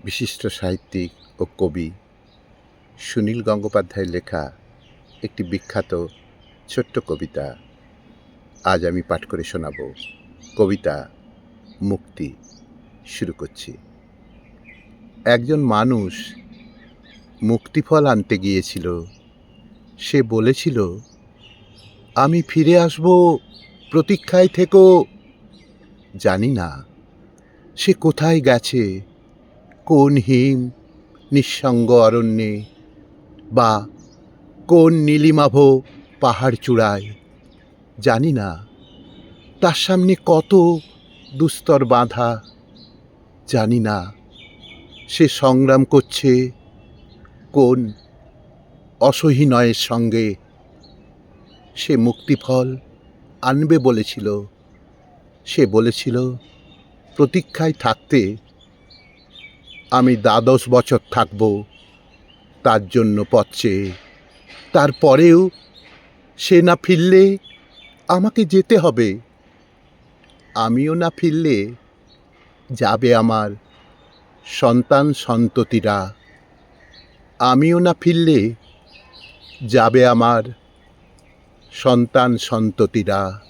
বিশিষ্ট সাহিত্যিক ও কবি সুনীল গঙ্গোপাধ্যায়ের লেখা একটি বিখ্যাত ছোট্ট কবিতা আজ আমি পাঠ করে শোনাব। কবিতা মুক্তি। শুরু করছি। একজন মানুষ মুক্তিফল আনতে গিয়েছিল। সে বলেছিল, আমি ফিরে আসব, প্রতীক্ষায় থেকো। জানি না সে কোথায় গেছে, কোন হিম নিঃসঙ্গ অরণ্যে, বা কোন নীলিমাভ পাহাড় চূড়ায়। জানি না তার সামনে কত দুস্তর বাঁধা। জানি না সে সংগ্রাম করছে কোন অসহিনয়ের সঙ্গে। সে মুক্তিফল আনবে বলেছিল। সে বলেছিল, প্রতীক্ষায় থাকতে। আমি 12 বছর থাকব তার জন্য পথ চেয়ে। তারপরেও সে না ফিরলে আমাকে যেতে হবে। আমিও না ফিরলে যাবে আমার সন্তান সন্ততিরা। আমিও না ফিরলে যাবে আমার সন্তান সন্ততিরা।